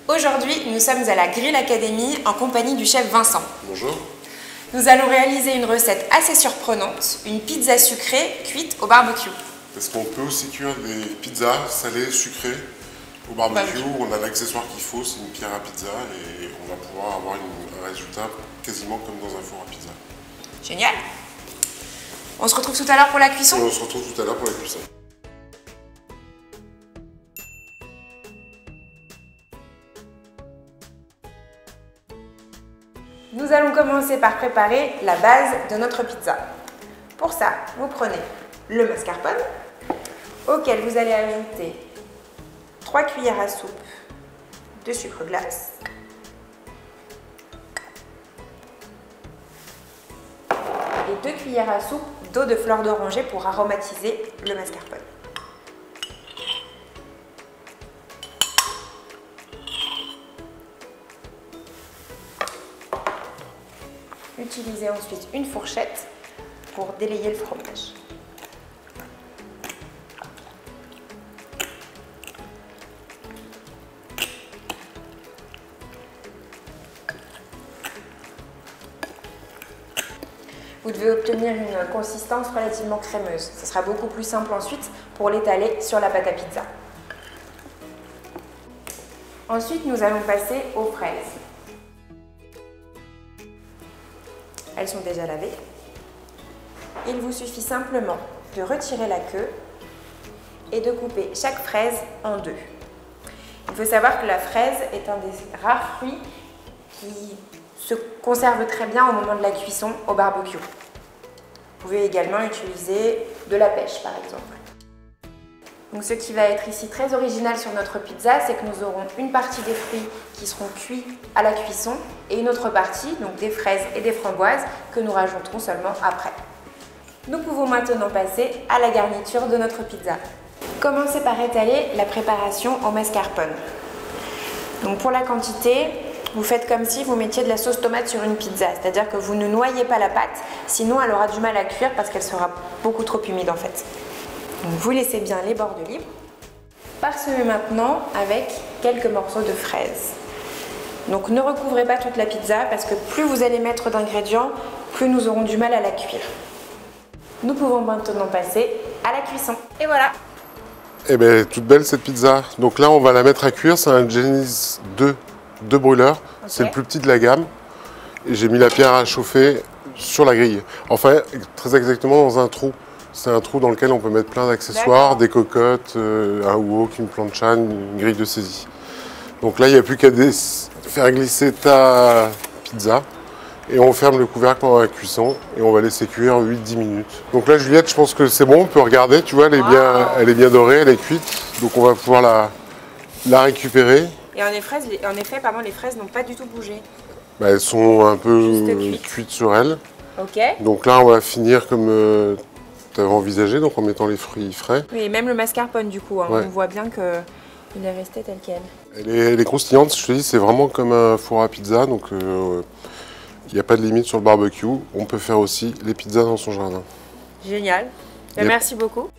Aujourd'hui, nous sommes à la Grill Academy en compagnie du chef Vincent. Bonjour. Nous allons réaliser une recette assez surprenante, une pizza sucrée cuite au barbecue. Est-ce qu'on peut aussi cuire des pizzas salées, sucrées au barbecue? On a l'accessoire qu'il faut, c'est une pierre à pizza et on va pouvoir avoir un résultat quasiment comme dans un four à pizza. Génial. On se retrouve tout à l'heure pour la cuisson? On se retrouve tout à l'heure pour la cuisson. Nous allons commencer par préparer la base de notre pizza. Pour ça, vous prenez le mascarpone, auquel vous allez ajouter 3 cuillères à soupe de sucre glace, et 2 cuillères à soupe d'eau de fleur d'oranger pour aromatiser le mascarpone. Utilisez ensuite une fourchette pour délayer le fromage. Vous devez obtenir une consistance relativement crémeuse. Ce sera beaucoup plus simple ensuite pour l'étaler sur la pâte à pizza. Ensuite, nous allons passer aux fraises. Elles sont déjà lavées. Il vous suffit simplement de retirer la queue et de couper chaque fraise en deux. Il faut savoir que la fraise est un des rares fruits qui se conserve très bien au moment de la cuisson au barbecue. Vous pouvez également utiliser de la pêche par exemple. Donc ce qui va être ici très original sur notre pizza, c'est que nous aurons une partie des fruits qui seront cuits à la cuisson et une autre partie, donc des fraises et des framboises, que nous rajouterons seulement après. Nous pouvons maintenant passer à la garniture de notre pizza. Commencez par étaler la préparation au mascarpone. Donc pour la quantité, vous faites comme si vous mettiez de la sauce tomate sur une pizza, c'est-à-dire que vous ne noyez pas la pâte, sinon elle aura du mal à cuire parce qu'elle sera beaucoup trop humide en fait. Donc vous laissez bien les bords libres. Parsemez maintenant avec quelques morceaux de fraises. Donc ne recouvrez pas toute la pizza parce que plus vous allez mettre d'ingrédients, plus nous aurons du mal à la cuire. Nous pouvons maintenant passer à la cuisson. Et voilà! Eh bien, toute belle cette pizza. Donc là, on va la mettre à cuire. C'est un Genesis 2 brûleurs. Okay. C'est le plus petit de la gamme. Et j'ai mis la pierre à chauffer sur la grille. Enfin, très exactement dans un trou. C'est un trou dans lequel on peut mettre plein d'accessoires, des cocottes, un wok, une plancha, une grille de saisie. Donc là, il n'y a plus qu'à faire glisser ta pizza et on ferme le couvercle pendant la cuisson et on va laisser cuire 8-10 minutes. Donc là, Juliette, je pense que c'est bon, on peut regarder, tu vois, elle est bien dorée, elle est cuite. Donc on va pouvoir la récupérer. Et en effet, les fraises n'ont pas du tout bougé. Bah, elles sont un peu cuites sur elles. Ok. Donc là, on va finir comme tu avais envisagé, donc en mettant les fruits frais. Oui, et même le mascarpone du coup, hein, ouais. On voit bien qu'il est resté tel quel. Elle est croustillante, je te dis, c'est vraiment comme un four à pizza, donc il n'y a pas de limite sur le barbecue. On peut faire aussi les pizzas dans son jardin. Génial. Merci beaucoup.